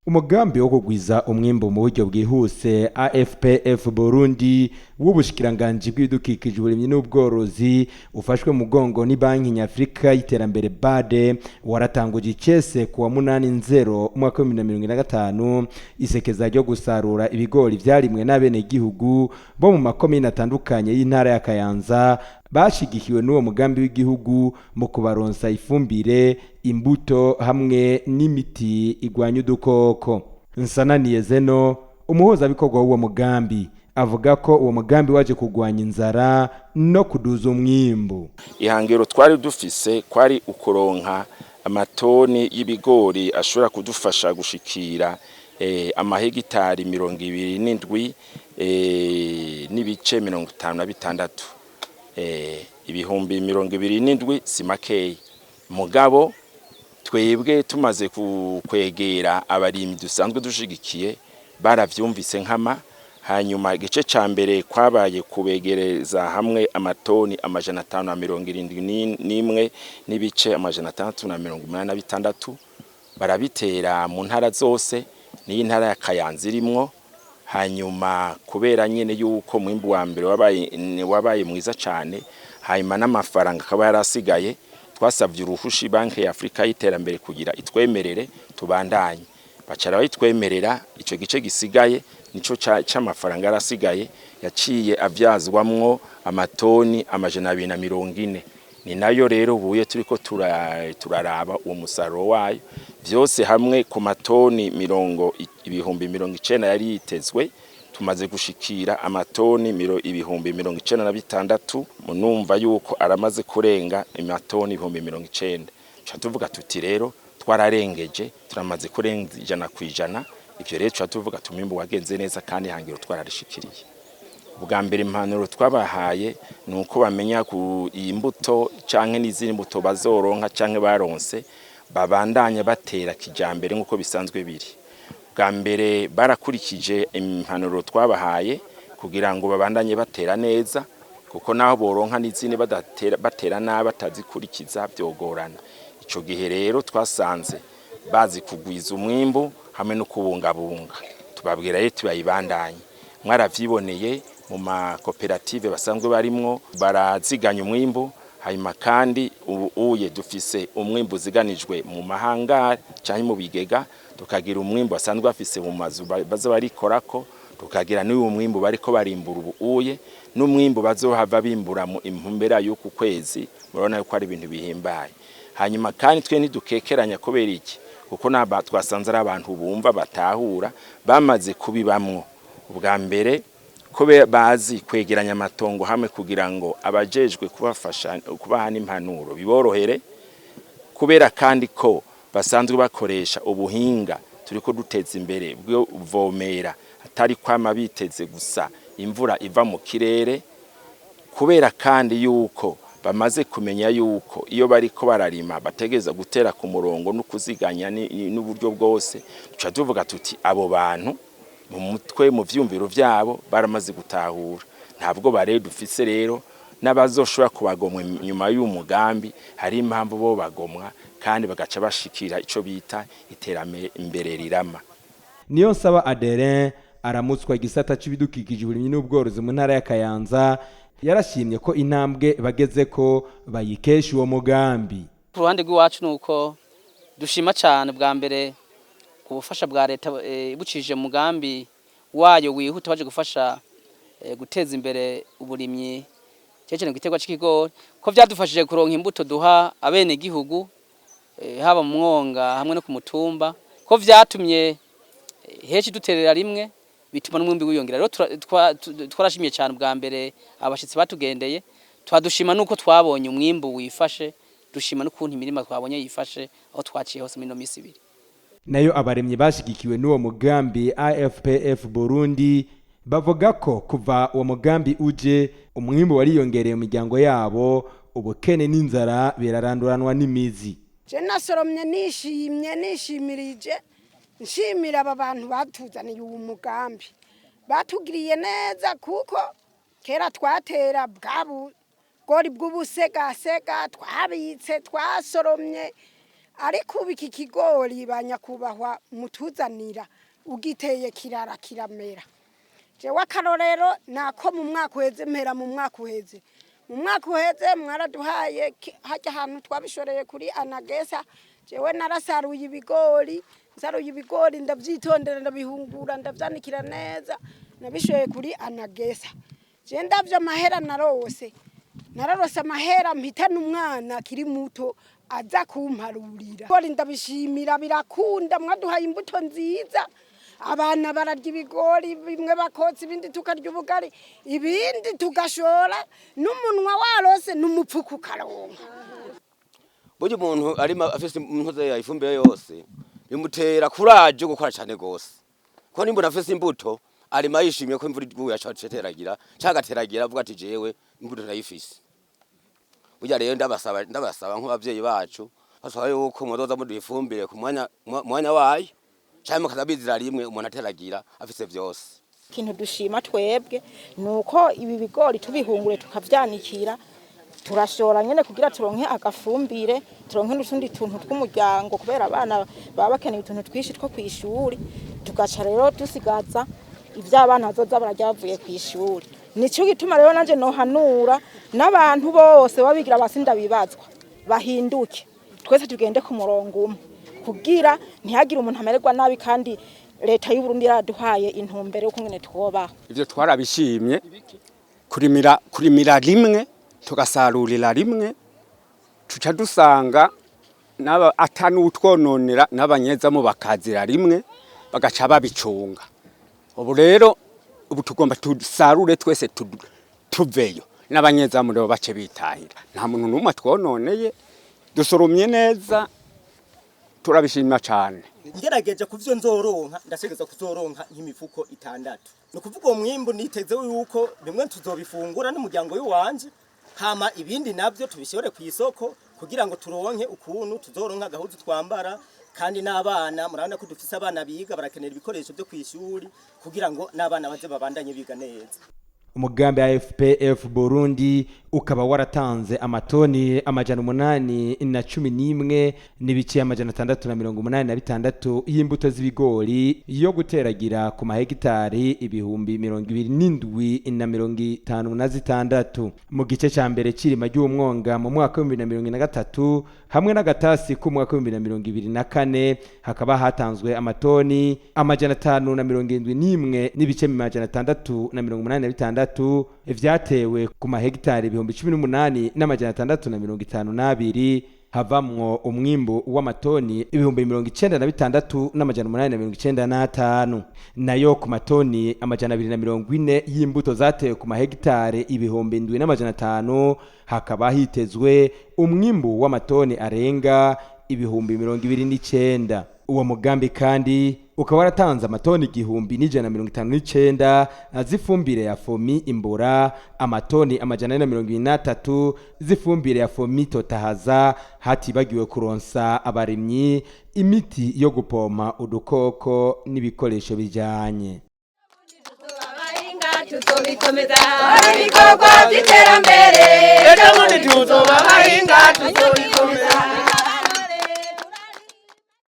Umugambi wo kugwiza umwimbo mu buryo bwihuse AFPF Burundi w'ubushikiranganje bw'ibidukikije uburimyi n'ubworozi ufashwe mu mugongo ni Banki Nyafrika y'iterambere BAD waratanguje icese kuwa 8/0 umwaka wa 2025 isekeza ryo gusarura ibigori vyarimwe n'abene gihugu bo mu makomine atandukanye y'intara ya Kayanza bashigikiwe n'uwo mugambi w'igihugu mu kubaronsa ifumbire, imbuto hamwe n'imiti igwanya udukoko. Nsananiye Zeno umuhoza bikorwa w'uwo mugambi avuga ko uwo mugambi waje kugwanya inzara no kuduza umwimbu. Ihangiro twari dufise kwari ukuronka amatoni y'ibigori ashobora kudufasha gushikira amahegitari 27 n'ibice 56. Ibihumbi 27 si makeyi. Mugabo twebwe tumaze kwegera abarimyi dusanzwe dushigikiye baravyumvise nkama. Hanyuma igice ca mbere kwabaye kubegereza hamwe amatoni 571 n'ibice 686 barabitera mu ntara zose ni intara ya Kayanza irimwo. Hanyuma kubera nyene yuko mwimbu wa mbere wabaye mwiza cyane, hanyuma n'amafaranga akaba yarasigaye, twasavye uruhushi Banki ya Afrika y'iterambere kugira itwemerere tubandanye. Bacara bayitwemerera, ico gice gisigaye nico c'amafaranga yarasigaye yaciye avyazwamwo amatoni 240. Ni nayo rero buye turiko turaraba uwo musaruro wayo. Vyose hamwe ku matoni ibihumbi 90 yari yitezwe, tumaze gushikira amatoni ibihumbi 96. Munumva yuko aramaze kurenga amatoni ibihumbi 90. Cha tuvuga tuti rero twararengeje, turamaze kurenga 100%. Ivyo rero cha tuvuga tumimbu wagenze neza kandi hangiro twararishikiriye. Ubwa mbere impanuro twabahaye nuko bamenya ku imbuto canke n'izindi mbuto bazoronka canke baronse babandanya batera kijambere nkuko bisanzwe biri. Bwa mbere barakurikije impanuro twabahaye kugira ngo babandanye batera neza, kuko naho boronka n'izindi batera nabi batazikurikiza byogorana. Ico gihe rero twasanze bazi kugwiza umwimbu hamwe no kubungabunga. Tubabwira rero tubayibandanye. Mwaravyiboneye mu makoperative basanzwe barimwo baraziganya umwimbu. Hanyuma kandi uye dufise umwimbu ziganijwe mu mahanga cyane mu bigega, tukagira umwimbu basanzwe bafise mu mazu bazo barikorako, tukagira n'uyu mwimbu bariko barimbura uye n'umwimbu bazohava bimbura mu impumbera y'uku kwezi. Murabona yuko ari ibintu bihimbaye. Hanyuma kandi twe ntidukekeranya kubera iki, kuko naba twasanze ari abantu bumva batahura bamaze kubibamwo. Ubwa mbere kobe bazi kwegeranya amatongo hamwe kugira ngo abajejwe kubafasha kubaha n'impanuro biborohere, kubera kandi ko basanzwe bakoresha ubuhinga turiko duteza imbere bwo vomera atari kwama biteze gusa imvura iva mu kirere, kubera kandi yuko bamaze kumenya yuko iyo bariko bararima bategeza gutera ku murongo no kuziganya n'uburyo bwose. Tuca tuvuga tuti abo bantu mu mutwe mu vyumviro vyabo baramaze gutahura. Ntabwo bare dufise rero n'abazoshobora kubagomwa nyuma y'umugambi, hari impamvu bo bagomwa kandi bagaca bashikira ico bita iterambere rirama. Niyonsaba Aderin aramutswa igisata c'ibidukikije uburimyi n'ubworozi mu ntara ya Kayanza yarashimye ko intambwe bageze ko bayikesha uwo mugambi. Ku ruhande rw'iwacu nuko dushima cyane bwa mbere ubufasha bwa leta bucije mugambi wayo wihuta baje gufasha guteza imbere uburimyi cyane gitegwa c'ikigori, ko vyadufashije kuronka imbuto duha abene gihugu haba mu mwonga hamwe no ku mutumba, ko vyatumye heshi duterera rimwe bituma n'umwimbi wiyongera. Rero twarashimiye cyane bwa mbere abashitsi batugendeye, twadushima nuko twabonye umwimbu wifashe, dushima n'ukuntu imirima twabonye yifashe aho twaciye hose mino misi 2. Nayo abaremye bashigikiwe n'uwo mugambi AFPF Burundi bavuga ko kuva uwo mugambi uje umwimbu wariyongereye mu miryango yabo, ubukene n'inzara biraranduranwa n'imizi. Je nasoromye nishimirije nshimira aba bantu batuzaniye uwo mugambi, batugiriye neza kuko kera twatera bwabu ubugori bw'ubusegasega twabitse twasoromye ariko ubu iki kigori ba nyakubahwa mutuzanira ugiteye kirara kiramera jewe akarorero nako mu mwaka uheze mpera mu mwaka uheze mwaraduhaye hajya ahantu twabishoreye kuri Anagesa jewe narasaruye ibigori ndavyitondera ndabihungura ndavyanikira neza nabishoye kuri Anagesa je ndavyo amahera narose amahera mpitana umwana kiri muto aza kumparurira ibigori ndabishimira birakunda mwaduhaye imbuto nziza abana bararya ibigori bimwe bakotsa ibindi tukarya ubugari ibindi tugashora n'umunwa warose n'umupfuko ukaronka burya umuntu arima afise impuzo ya ifumbire yose bimutera kuraje gukora cyane gose ko nimbona afise imbuto arima yishimiye ko imvura iguye acateragira cyagateragira avuga ati jewe imbuto nayifise burya rero ndabasaba nk'abavyeyi bacu basaba yuko muzoza muduha ifumbire ku mwanya wayo cyane mukazabizira rimwe umuntu ateragira afise vyose. Ikintu dushima twebwe nuko ibi bigori tubihungure tukavyanikira turashora nyene kugira turonke agafumbire turonke n'utundi tuntu tw'umuryango kubera abana baba bakeneye utuntu twishi two kwishuri tugaca rero dusigaza ivy'abana bazoza barajya bavuye kwishuri. Nico gituma rero nanje nohanura n'abantu bose babigira abasinda bibazwa bahinduke twese tugende ku murongo umwe kugira ntihagire umuntu amererwa nabi kandi leta y'u Burundi yaraduhaye intumbero yo kungene twoba. Ivyo twarabishimye kurimira rimwe tugasarurira rimwe tuca dusanga naba atanutwononera n'abanyezamo bakazira rimwe bagaca babicunga. Ubu rero ubu tugomba tusarure twese tuveyo n'abanyezamo rero bace bitahira nta muntu numwe twononeye dusoromye neza turabishima cyane. Ngerageje kuvyo nzoronka ndategeza kuzoronka nk'imifuko 6 no kuvuga uwo mwimbu niteze yuko bimwe tuzobifungura n'umuryango w'iwanje hama ibindi navyo tubishore ku isoko kugira ngo turonke ukuntu tuzoronka gahuzu twambara kandi n'abana murabona ko dufise abana biga barakenera ibikoresho byo kwishuri kugira ngo n'abana baze babandanye biga neza. Umugambi AFPF Burundi ukaba waratanze amatoni 811 n'ibice 686 y'imbuto z'ibigori yo guteragira ku mahegitari ibihumbi 27,056 mu gice ca mbere cirima ry'umwonga mu mwaka wa 2023 hamwe n'agatasi ku mwaka wa 2024 hakaba hatanzwe amatoni 571 n'ibice 686 vyatewe ku mahegitari 18,652 havamwo umwimbu w'amatoni 96,895 nayo ku matoni 240 y'imbuto zatewe ku mahegitari 7,500 hakaba hitezwe umwimbu w'amatoni arenga 29,000. Uwo mugambi kandi ukaba waratanze amatoni 1,159 zifumbire ya fomi imbura amatoni 423 zifumbire ya fomi totahaza hatibagiwe kuronsa abarimyi imiti yo gupoma udukoko n'ibikoresho bijanye. Tuzobikomeza ibikorwa by'iterambere ejo bundi tuzoba bahinga tuzobikomeza